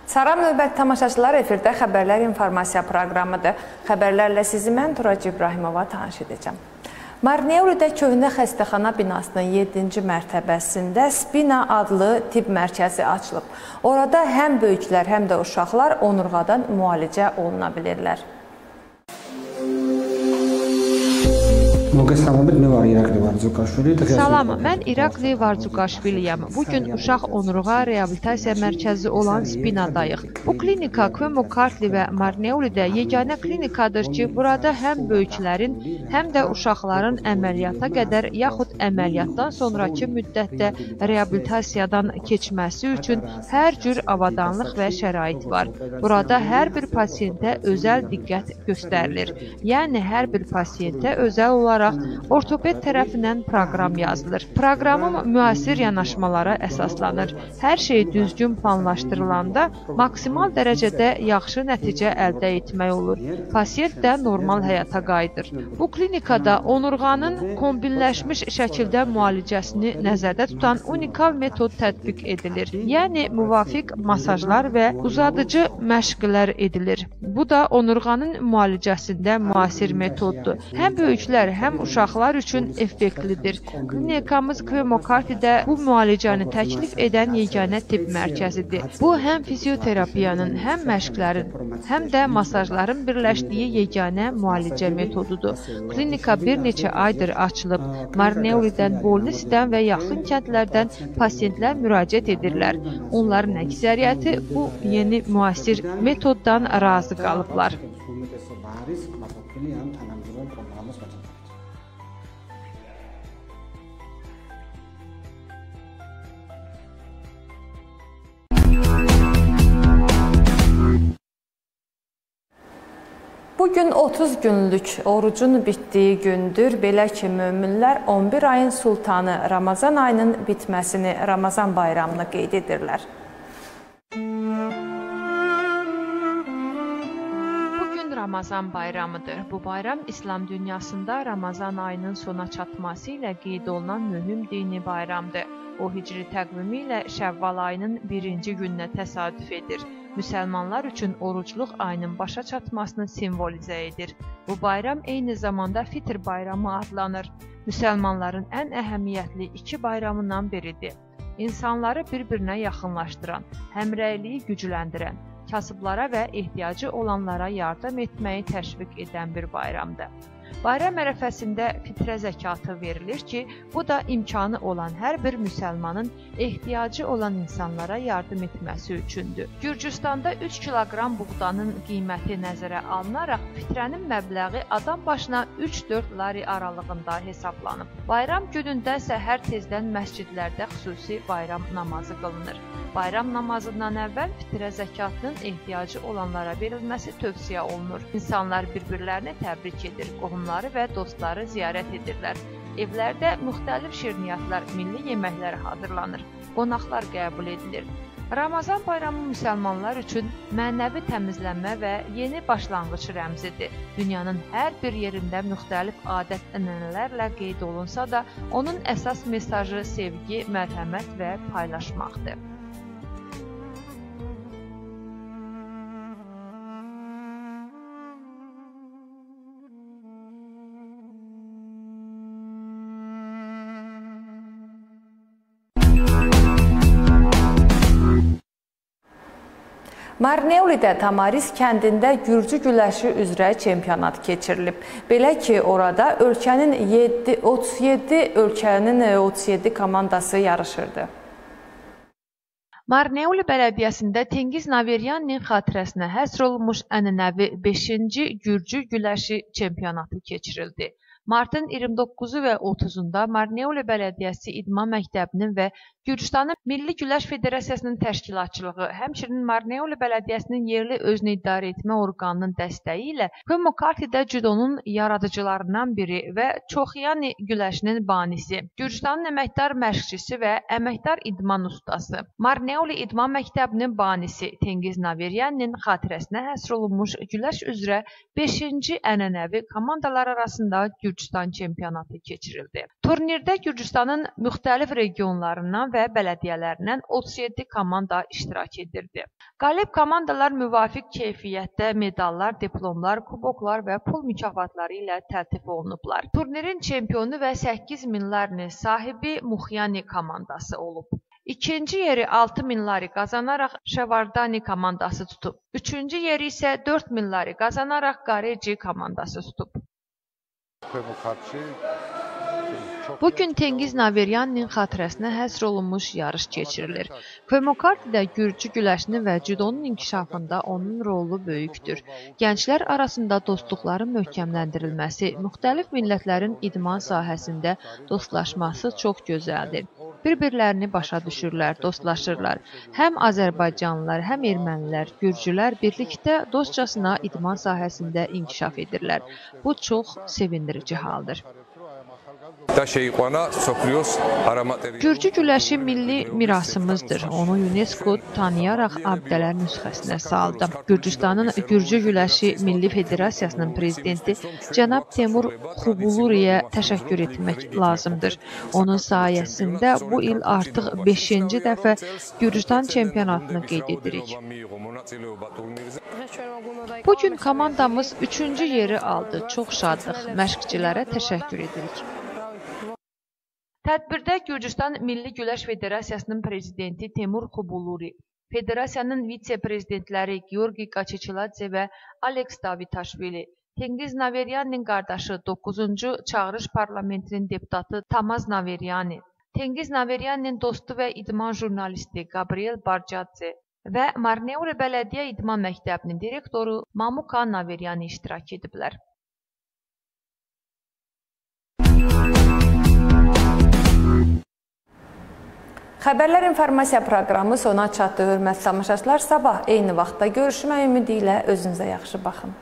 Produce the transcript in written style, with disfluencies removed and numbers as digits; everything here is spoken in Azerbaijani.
Salam növbəti tamaşaçılar, efirdə xəbərlər informasiya proqramıdır. Xəbərlərlə sizi mən Turac İbrahimova tanış edəcəm. Marneolidə köhnə xəstəxana binasının 7-ci mərtəbəsində Spina adlı tibb mərkəzi açılıb. Orada həm böyüklər, həm də uşaqlar onurğadan müalicə oluna bilirlər. Salam, mən İrakli Varzuqaşviliyəm. Bugün uşaq onurğa reabilitasiya mərkəzi olan Spinadayıq. Bu klinika Kvemo Kartli və Marneolidə yeganə klinikadır ki, burada həm böyüklərin, həm də uşaqların əməliyyata qədər yaxud əməliyyatdan sonraki müddətdə reabilitasiyadan keçməsi üçün hər cür avadanlıq və şərait var. Burada hər bir pasiyentə özəl diqqət göstərilir. Yəni, hər bir pasiyentə özəl olaraq ortoped tərəfindən proqram yazılır. Proqramım müasir yanaşmalara əsaslanır. Hər şey düzgün planlaşdırılanda maksimal dərəcədə yaxşı nəticə əldə etmək olur. Pasiyent də normal həyata qayıdır. Bu klinikada onurğanın kombinləşmiş şəkildə müalicəsini nəzərdə tutan unikal metod tətbiq edilir. Yəni, müvafiq masajlar və uzadıcı məşqlər edilir. Bu da onurğanın müalicəsində müasir metoddur. Həm böyüklər, həm uşaqlar üçün effektlidir. Klinikamız Kvemo Kartlidə bu müalicəni təklif edən yeganə tibb mərkəzidir. Bu, həm fizioterapiyanın, həm məşqlərin, həm də masajların birləşdiyi yeganə müalicə metodudur. Klinika bir neçə aydır açılıb. Marneolidən, Bolnisdən və yaxın kəndlərdən pasiyentlər müraciət edirlər. Onların əksəriyyəti bu yeni müasir metoddan razı qalıblar. Bugün 30 günlük orucun bitdiyi gündür. Belə ki, möminlər 11 ayın sultanı Ramazan ayının bitməsini, Ramazan bayramını qeyd edirlər. Bugün Ramazan bayramıdır. Bu bayram İslam dünyasında Ramazan ayının sona çatması ilə qeyd olunan mühüm dini bayramdır. O, hicri təqvimi ilə Şəvval ayının 1-ci gününə təsadüf edir. Müsəlmanlar üçün orucluq ayının başa çatmasını simvolizə edir. Bu bayram eyni zamanda Fitr bayramı adlanır. Müsəlmanların ən əhəmiyyətli iki bayramından biridir. İnsanları bir-birinə yaxınlaşdıran, həmrəyliyi gücləndirən, kasıblara və ehtiyacı olanlara yardım etməyi təşviq edən bir bayramdır. Bayram ərəfəsində fitrə zəkatı verilir ki, bu da imkanı olan hər bir müsəlmanın ehtiyacı olan insanlara yardım etməsi üçündür. Gürcüstanda 3 kiloqram buğdanın qiyməti nəzərə alınaraq fitrənin məbləği adam başına 3-4 lari aralığında hesablanıb. Bayram günündə səhər tezdən məscidlərdə xüsusi bayram namazı qılınır. Bayram namazından əvvəl fitrə zəkatının ehtiyacı olanlara verilməsi tövsiyə olunur. İnsanlar bir-birlərini təbrik edir, qohumları və dostları ziyarət edirlər. Evlərdə müxtəlif şirniyyatlar, milli yeməklər hazırlanır, qonaqlar qəbul edilir. Ramazan bayramı müsəlmanlar üçün mənəvi təmizlənmə və yeni başlanğıc rəmzidir. Dünyanın hər bir yerində müxtəlif adət-ənənələrlə qeyd olunsa da, onun əsas mesajı sevgi, mərhəmət və paylaşmaqdır. Marneolidə Tamariz kəndində Gürcü güləşi üzrə çempionat keçirilib. Belə ki, orada ölkənin 37 komandası yarışırdı. Marneoli bələdiyyəsində Tengiz Naveryaninin xatirəsinə həsr olunmuş ənənəvi 5-ci Gürcü güləşi çempionatı keçirildi. Martın 29-u və 30-unda Marneoli Bələdiyyəsi İdman Məktəbinin və Gürcüstanın Milli Güləş Federasiyasının təşkilatçılığı, həmçinin Marneoli Bələdiyyəsinin yerli özünü idarə etmə orqanının dəstəyi ilə Kvemo Kartlidə cüdonun yaradıcılarından biri və Çoxyani güləşinin banisi, Gürcüstanın əməkdar məşqçisi və əməkdar idman ustası, Marneoli İdman Məktəbinin banisi Tengiz Naveryaninin xatirəsinə həsr olunmuş güləş üzrə 5-ci ənənəvi komandalar arasında Gürcüstan çempionatı keçirildi. Turnirdə Gürcüstanın müxtəlif regionlarından və və bələdiyyələrindən 37 komanda iştirak edirdi. Qalib komandalar müvafiq keyfiyyətdə medallar, diplomlar, kuboklar və pul mükafatları ilə təltif olunublar. Turnirin çempionu və 8000 lari sahibi Muxyani komandası olub. İkinci yeri 6000 lari qazanaraq Şevardani komandası tutub. Üçüncü yeri isə 4000 lari qazanaraq Qareci komandası tutub. Bugün Tengiz Naveryaninin xatirəsinə həsr olunmuş yarış keçirilir. Kvemokartidə gürcü güləşinin və cudonun inkişafında onun rolu böyükdür. Gənclər arasında dostluqların möhkəmləndirilməsi, müxtəlif millətlərin idman sahəsində dostlaşması çox gözəldir. Bir-birlərini başa düşürlər, dostlaşırlar. Həm Azərbaycanlılar, həm ermənilər, gürcülər birlikdə dostcasına idman sahəsində inkişaf edirlər. Bu çox sevindirici haldır. Gürcü güləşi milli mirasımızdır. Onu UNESCO tanıyaraq abidələr nüsxəsinə saldı. Gürcüstanın Gürcü güləşi Milli Federasiyasının prezidenti cənab Temur Xubuluriyə təşəkkür etmək lazımdır. Onun sayəsində bu il artıq 5-ci dəfə Gürcüstan çempionatını qeyd edirik. Bugün komandamız 3-cü yeri aldı. Çox şadıq. Məşqçilərə təşəkkür edirik. Tədbirdə Gürcüstan Milli Güləş Federasiyasının prezidenti Temur Xubuluri, Federasiyanın vitse-prezidentləri Georgi Qaçeçiladze və Aleks Davitaşvili, Tengiz Naveryaninin qardaşı 9-cu Çağırış Parlamentinin deputatı Tamaz Naveryani, Tengiz Naveryaninin dostu və idman jurnalisti Gabriel Barcadze və Marneuli Bələdiyyə İdman Məktəbinin direktoru Mamuka Naveryani iştirak ediblər. Xəbərlər informasiya proqramı sona çatdı. Hörmətli tamaşaçılar, sabah eyni vaxtda görüşmək ümidi ilə özünüzə yaxşı baxın.